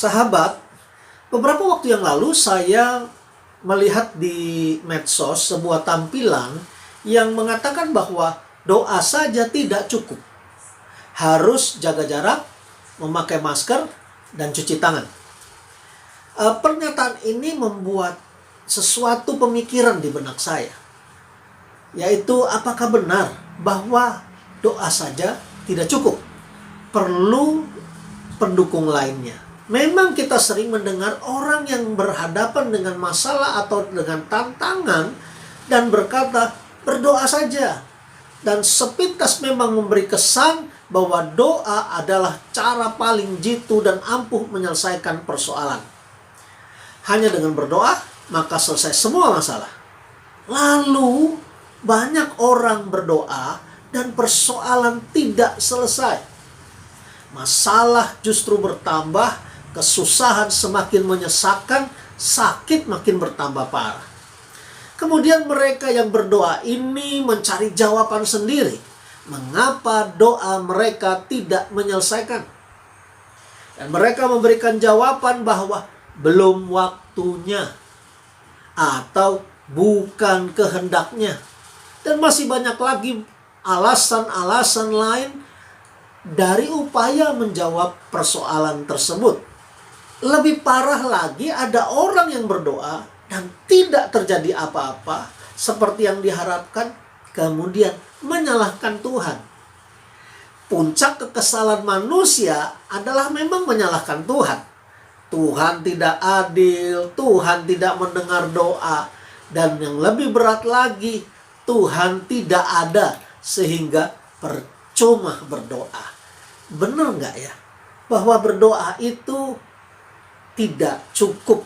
Sahabat, beberapa waktu yang lalu saya melihat di medsos sebuah tampilan yang mengatakan bahwa doa saja tidak cukup. Harus jaga jarak, memakai masker, dan cuci tangan. Pernyataan ini membuat sesuatu pemikiran di benak saya. Yaitu apakah benar bahwa doa saja tidak cukup? Perlu pendukung lainnya. Memang kita sering mendengar orang yang berhadapan dengan masalah atau dengan tantangan dan berkata, berdoa saja. Dan sepintas memang memberi kesan bahwa doa adalah cara paling jitu dan ampuh menyelesaikan persoalan. Hanya dengan berdoa, maka selesai semua masalah. Lalu, banyak orang berdoa dan persoalan tidak selesai. Masalah justru bertambah, kesusahan semakin menyesakkan, sakit makin bertambah parah. Kemudian mereka yang berdoa ini mencari jawaban sendiri. Mengapa doa mereka tidak menyelesaikan? Dan mereka memberikan jawaban bahwa belum waktunya atau bukan kehendaknya. Dan masih banyak lagi alasan-alasan lain dari upaya menjawab persoalan tersebut. Lebih parah lagi, ada orang yang berdoa dan tidak terjadi apa-apa seperti yang diharapkan, kemudian menyalahkan Tuhan. Puncak kekesalan manusia adalah memang menyalahkan Tuhan. Tuhan tidak adil, Tuhan tidak mendengar doa, dan yang lebih berat lagi, Tuhan tidak ada sehingga percuma berdoa. Benar nggak ya? Bahwa berdoa itu tidak cukup.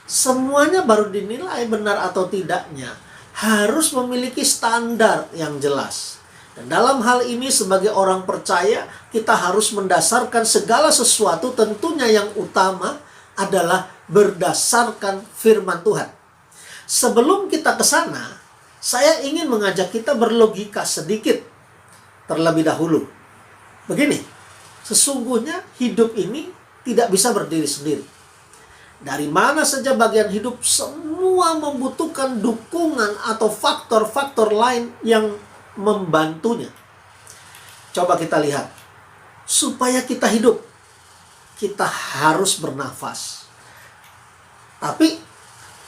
Semuanya baru dinilai benar atau tidaknya harus memiliki standar yang jelas. Dan dalam hal ini sebagai orang percaya, kita harus mendasarkan segala sesuatu, tentunya yang utama adalah berdasarkan firman Tuhan. Sebelum kita ke sana, saya ingin mengajak kita berlogika sedikit terlebih dahulu. Begini, sesungguhnya hidup ini tidak bisa berdiri sendiri. Dari mana saja bagian hidup, semua membutuhkan dukungan atau faktor-faktor lain yang membantunya. Coba kita lihat. Supaya kita hidup, kita harus bernafas. Tapi,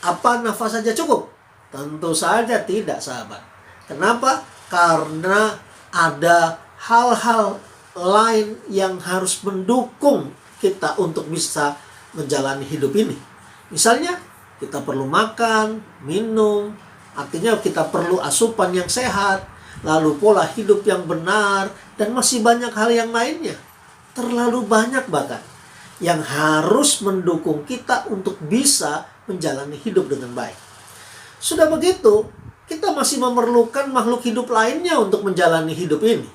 apa nafas saja cukup? Tentu saja tidak, sahabat. Kenapa? Karena ada hal-hal lain yang harus mendukung kita untuk bisa menjalani hidup ini. Misalnya, kita perlu makan, minum, artinya kita perlu asupan yang sehat, lalu pola hidup yang benar, dan masih banyak hal yang lainnya. Terlalu banyak bahkan yang harus mendukung kita untuk bisa menjalani hidup dengan baik. Sudah begitu, kita masih memerlukan makhluk hidup lainnya untuk menjalani hidup ini.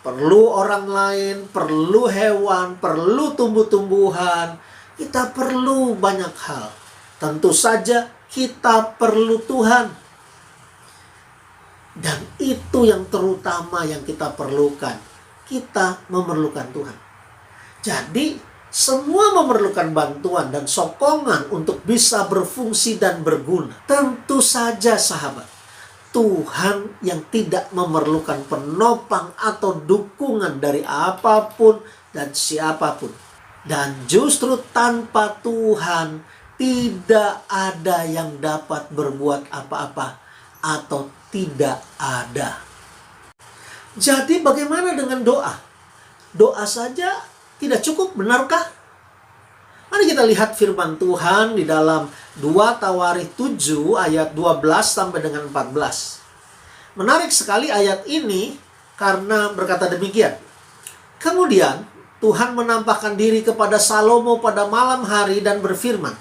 Perlu orang lain, perlu hewan, perlu tumbuh-tumbuhan. Kita perlu banyak hal. Tentu saja kita perlu Tuhan. Dan itu yang terutama yang kita perlukan. Kita memerlukan Tuhan. Jadi, semua memerlukan bantuan dan sokongan untuk bisa berfungsi dan berguna. Tentu saja, sahabat, Tuhan yang tidak memerlukan penopang atau dukungan dari apapun dan siapapun. Dan justru tanpa Tuhan tidak ada yang dapat berbuat apa-apa atau tidak ada. Jadi bagaimana dengan doa? Doa saja tidak cukup, benarkah? Mari kita lihat firman Tuhan di dalam 2 Tawarikh 7 ayat 12 sampai dengan 14. Menarik sekali ayat ini karena berkata demikian. Kemudian Tuhan menampakkan diri kepada Salomo pada malam hari dan berfirman,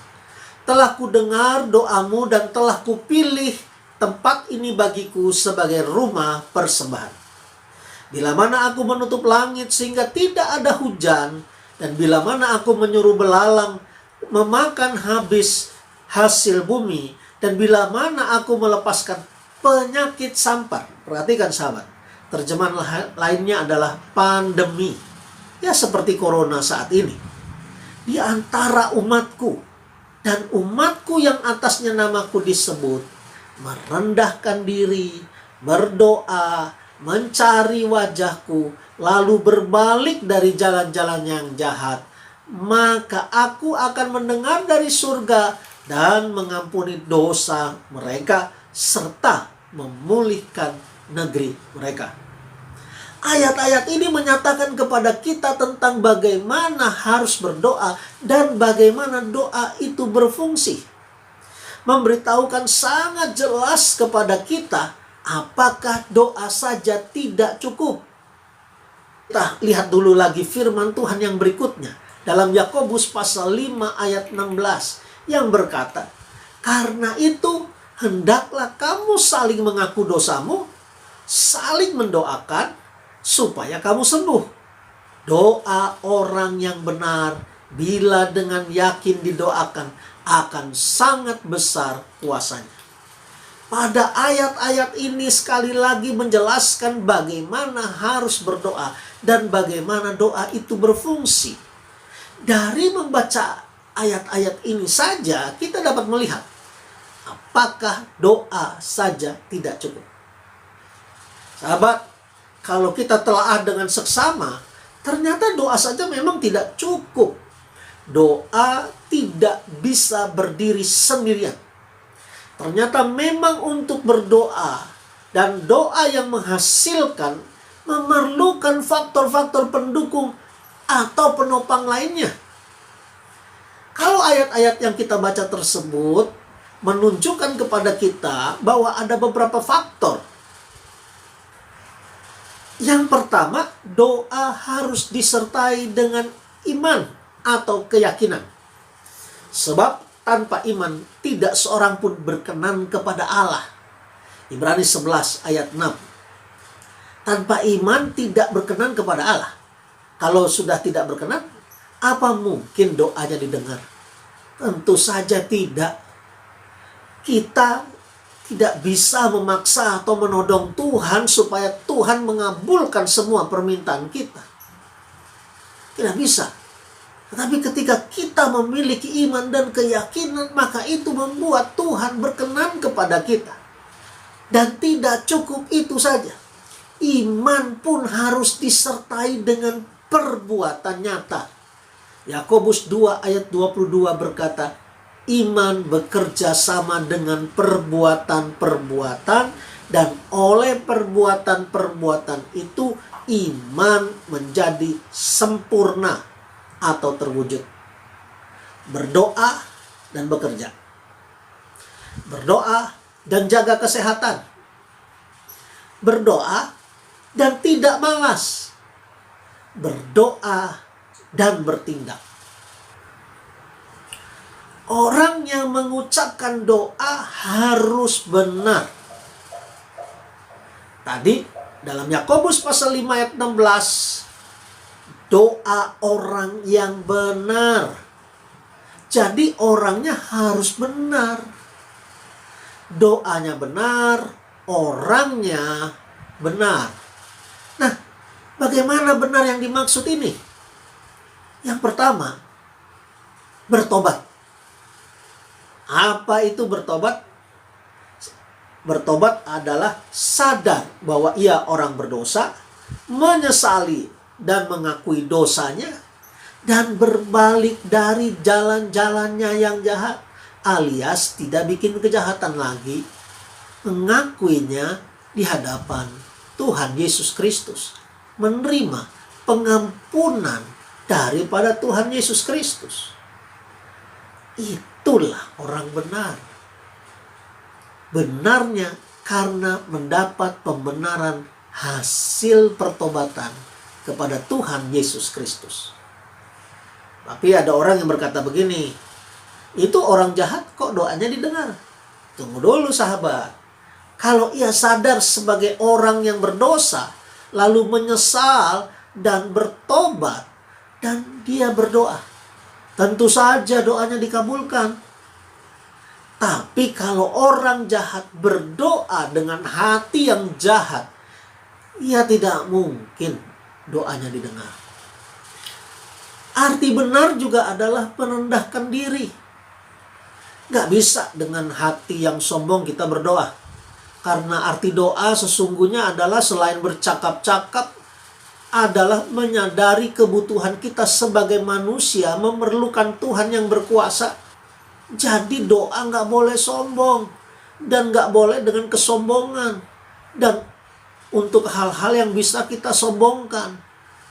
telah kudengar doamu dan telah kupilih tempat ini bagiku sebagai rumah persembahan. Bila mana aku menutup langit sehingga tidak ada hujan, dan bila mana aku menyuruh belalang memakan habis hasil bumi, dan bila mana aku melepaskan penyakit sampar. Perhatikan sahabat, terjemahan lainnya adalah pandemi. Ya seperti corona saat ini. di antara umatku, dan umatku yang atasnya namaku disebut, merendahkan diri, berdoa, mencari wajahku, lalu berbalik dari jalan-jalan yang jahat, maka aku akan mendengar dari surga dan mengampuni dosa mereka serta memulihkan negeri mereka. Ayat-ayat ini menyatakan kepada kita tentang bagaimana harus berdoa dan bagaimana doa itu berfungsi. Memberitahukan sangat jelas kepada kita apakah doa saja tidak cukup. Kita lihat dulu lagi firman Tuhan yang berikutnya dalam Yakobus pasal 5 ayat 16 yang berkata, "Karena itu hendaklah kamu saling mengaku dosamu, saling mendoakan supaya kamu sembuh. Doa orang yang benar bila dengan yakin didoakan akan sangat besar kuasanya." Pada ayat-ayat ini sekali lagi menjelaskan bagaimana harus berdoa dan bagaimana doa itu berfungsi. Dari membaca ayat-ayat ini saja kita dapat melihat apakah doa saja tidak cukup. Sahabat, kalau kita telaah dengan seksama, ternyata doa saja memang tidak cukup. Doa tidak bisa berdiri sendirian. Ternyata memang untuk berdoa dan doa yang menghasilkan memerlukan faktor-faktor pendukung atau penopang lainnya. Kalau ayat-ayat yang kita baca tersebut menunjukkan kepada kita bahwa ada beberapa faktor. Yang pertama, doa harus disertai dengan iman atau keyakinan. Sebab tanpa iman tidak seorang pun berkenan kepada Allah. Ibrani 11 ayat 6. Tanpa iman tidak berkenan kepada Allah. Kalau sudah tidak berkenan, apa mungkin doanya didengar? Tentu saja tidak. Kita tidak bisa memaksa atau menodong Tuhan supaya Tuhan mengabulkan semua permintaan kita. Tidak bisa. Tetapi ketika kita memiliki iman dan keyakinan, maka itu membuat Tuhan berkenan kepada kita. Dan tidak cukup itu saja. Iman pun harus disertai dengan perbuatan nyata. Yakobus 2 ayat 22 berkata, iman bekerja sama dengan perbuatan-perbuatan, dan oleh perbuatan-perbuatan itu iman menjadi sempurna atau terwujud. Berdoa dan bekerja. Berdoa dan jaga kesehatan. Berdoa dan tidak malas. Berdoa dan bertindak. Orang yang mengucapkan doa harus benar. Tadi dalam Yakobus pasal 5 ayat 16, doa orang yang benar. Jadi orangnya harus benar. Doanya benar, orangnya benar. Nah, bagaimana benar yang dimaksud ini? Yang pertama, bertobat. Apa itu bertobat? Bertobat adalah sadar bahwa ia orang berdosa, menyesali dan mengakui dosanya, dan berbalik dari jalan-jalannya yang jahat, alias tidak bikin kejahatan lagi, mengakuinya di hadapan Tuhan Yesus Kristus, menerima pengampunan daripada Tuhan Yesus Kristus. Itulah orang benar. Benarnya karena mendapat pembenaran hasil pertobatan kepada Tuhan Yesus Kristus. Tapi ada orang yang berkata begini, itu orang jahat kok doanya didengar? Tunggu dulu sahabat. Kalau ia sadar sebagai orang yang berdosa, lalu menyesal dan bertobat, dan dia berdoa, tentu saja doanya dikabulkan. Tapi kalau orang jahat berdoa dengan hati yang jahat, ya tidak mungkin doanya didengar. Arti benar juga adalah merendahkan diri. Gak bisa dengan hati yang sombong kita berdoa. Karena arti doa sesungguhnya adalah selain bercakap-cakap, adalah menyadari kebutuhan kita sebagai manusia memerlukan Tuhan yang berkuasa. Jadi doa gak boleh sombong. Dan gak boleh dengan kesombongan. Dan untuk hal-hal yang bisa kita sombongkan.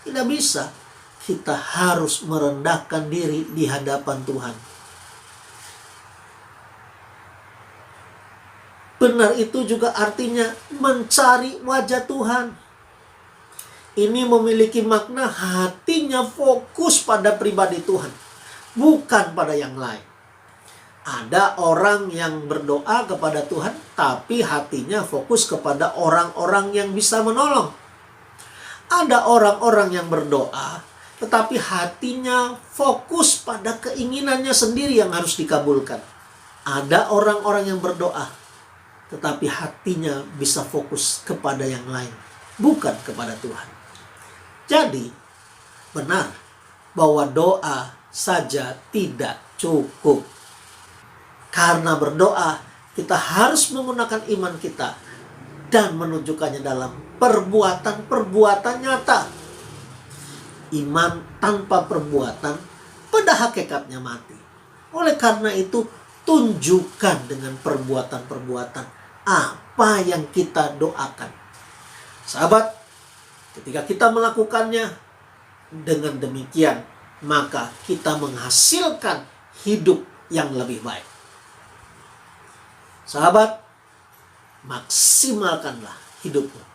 Tidak bisa. Kita harus merendahkan diri di hadapan Tuhan. Benar itu juga artinya mencari wajah Tuhan. Ini memiliki makna hatinya fokus pada pribadi Tuhan, bukan pada yang lain. Ada orang yang berdoa kepada Tuhan, tapi hatinya fokus kepada orang-orang yang bisa menolong. Ada orang-orang yang berdoa, tetapi hatinya fokus pada keinginannya sendiri yang harus dikabulkan. Ada orang-orang yang berdoa, tetapi hatinya bisa fokus kepada yang lain, bukan kepada Tuhan. Jadi, benar bahwa doa saja tidak cukup. Karena berdoa, kita harus menggunakan iman kita dan menunjukkannya dalam perbuatan-perbuatan nyata. Iman tanpa perbuatan pada hakikatnya mati. Oleh karena itu, tunjukkan dengan perbuatan-perbuatan apa yang kita doakan. Sahabat, ketika kita melakukannya dengan demikian, maka kita menghasilkan hidup yang lebih baik. Sahabat, maksimalkanlah hidupmu.